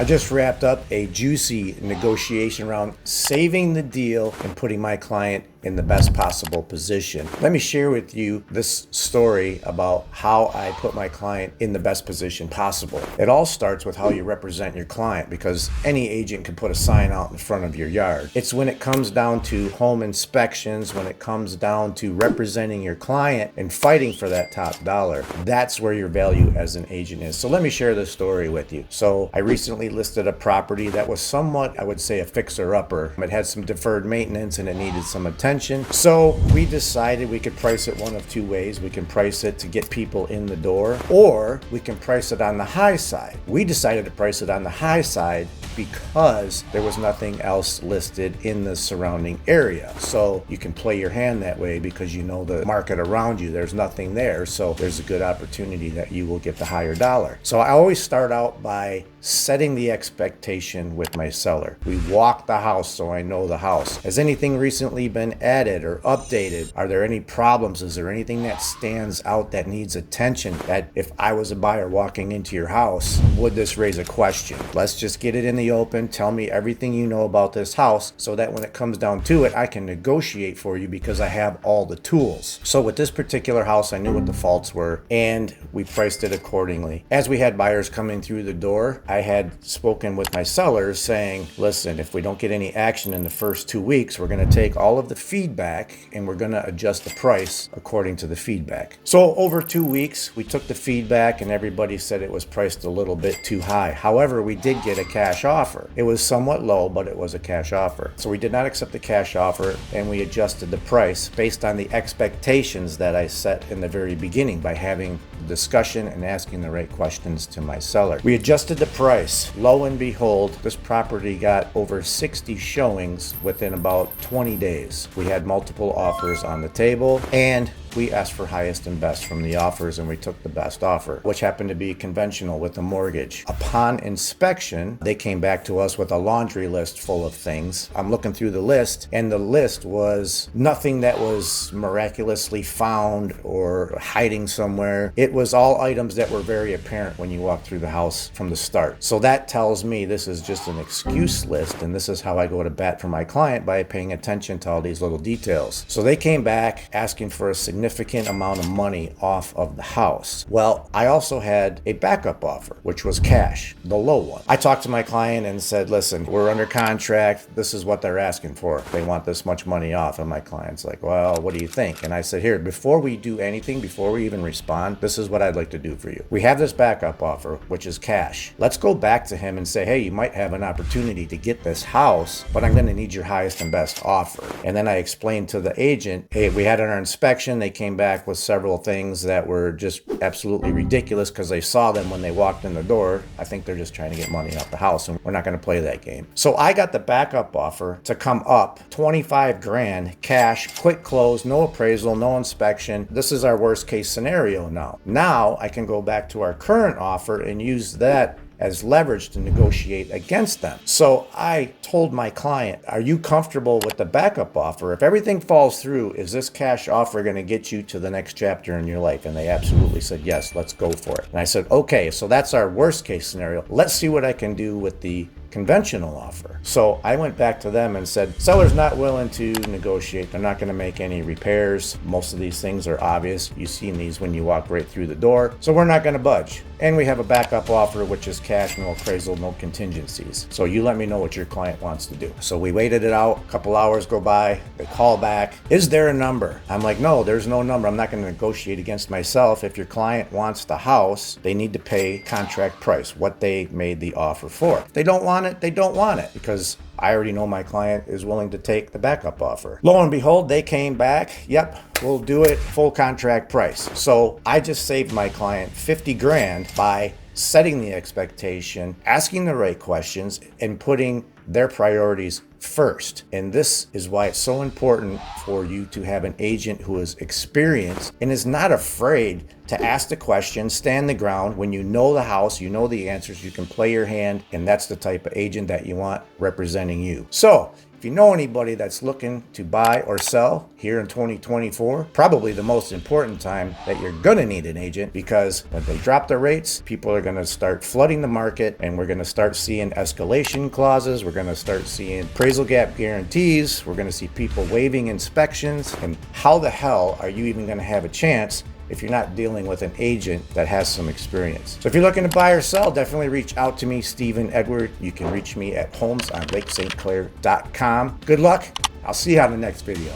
I just wrapped up a juicy negotiation round, saving the deal and putting my client in the best possible position. Let me share with you this story about how I put my client in the best position possible. It all starts with how you represent your client, because any agent can put a sign out in front of your yard. It's when it comes down to home inspections, when it comes down to representing your client and fighting for that top dollar, that's where your value as an agent is. So let me share this story with you. So I recently listed a property that was somewhat, I would say, a fixer-upper. It had some deferred maintenance and it needed some attention. So we decided we could price it one of two ways. We can price it to get people in the door, or we can price it on the high side. We decided to price it on the high side because there was nothing else listed in the surrounding area. So you can play your hand that way because you know the market around you, there's nothing there. So there's a good opportunity that you will get the higher dollar. So I always start out by setting the expectation with my seller. We walk the house so I know the house. Has anything recently been added or updated? Are there any problems? Is there anything that stands out that needs attention, that if I was a buyer walking into your house, would this raise a question? Let's just get it in the open. Tell me everything you know about this house so that when it comes down to it, I can negotiate for you because I have all the tools. So with this particular house, I knew what the faults were and we priced it accordingly. As we had buyers coming through the door, I had spoken with my sellers saying, listen, if we don't get any action in the first 2 weeks, we're going to take all of the feedback and we're going to adjust the price according to the feedback. So over 2 weeks, we took the feedback and everybody said it was priced a little bit too high. However, we did get a cash offer. It was somewhat low, but it was a cash offer. So we did not accept the cash offer and we adjusted the price based on the expectations that I set in the very beginning by having the discussion and asking the right questions to my seller. We adjusted the price. Lo and behold, this property got over 60 showings within about 20 days. We had multiple offers on the table and we asked for highest and best from the offers and we took the best offer, which happened to be conventional with a mortgage. Upon inspection, they came back to us with a laundry list full of things. I'm looking through the list and the list was nothing that was miraculously found or hiding somewhere. It was all items that were very apparent when you walk through the house from the start. So that tells me this is just an excuse list, and this is how I go to bat for my client, by paying attention to all these little details. So they came back asking for a significant amount of money off of the house. Well, I also had a backup offer, which was cash, the low one. I talked to my client and said, listen, we're under contract. This is what they're asking for. They want this much money off. And my client's like, well, what do you think? And I said, here, before we do anything, before we even respond, this is what I'd like to do for you. We have this backup offer, which is cash. Let's go back to him and say, hey, you might have an opportunity to get this house, but I'm going to need your highest and best offer. And then I explained to the agent, hey, we had our inspection. They came back with several things that were just absolutely ridiculous because they saw them when they walked in the door. I think they're just trying to get money off the house, and we're not going to play that game. So I got the backup offer to come up 25 grand cash, quick close, no appraisal, no inspection. This is our worst case scenario now. Now I can go back to our current offer and use that as leverage to negotiate against them. So I told my client, are you comfortable with the backup offer? If everything falls through, is this cash offer going to get you to the next chapter in your life? And they absolutely said, yes, let's go for it. And I said, okay, so that's our worst case scenario. Let's see what I can do with the conventional offer. So I went back to them and said, seller's not willing to negotiate. They're not going to make any repairs. Most of these things are obvious. You've seen these when you walk right through the door. So we're not going to budge. And we have a backup offer, which is cash, no appraisal, no contingencies. So you let me know what your client wants to do. So we waited it out. A couple hours go by. They call back. Is there a number? I'm like, no, there's no number. I'm not going to negotiate against myself. If your client wants the house, they need to pay contract price, what they made the offer for. If they don't want it, they don't want it, because I already know my client is willing to take the backup offer. Lo and behold, they came back. Yep, we'll do it full contract price. So I just saved my client 50 grand by setting the expectation, asking the right questions, and putting their priorities first. And this is why it's so important for you to have an agent who is experienced and is not afraid to ask the question, stand the ground. When you know the house, you know the answers, you can play your hand, and that's the type of agent that you want representing you. So If you know anybody that's looking to buy or sell here in 2024, probably the most important time that you're gonna need an agent, because when they drop the rates, people are gonna start flooding the market, and we're gonna start seeing escalation clauses. We're gonna start seeing appraisal gap guarantees. We're gonna see people waiving inspections. And how the hell are you even gonna have a chance if you're not dealing with an agent that has some experience? So if you're looking to buy or sell, definitely reach out to me, Stephen Edward. You can reach me at homesonLakeSt. Clair.com. Good luck. I'll see you on the next video.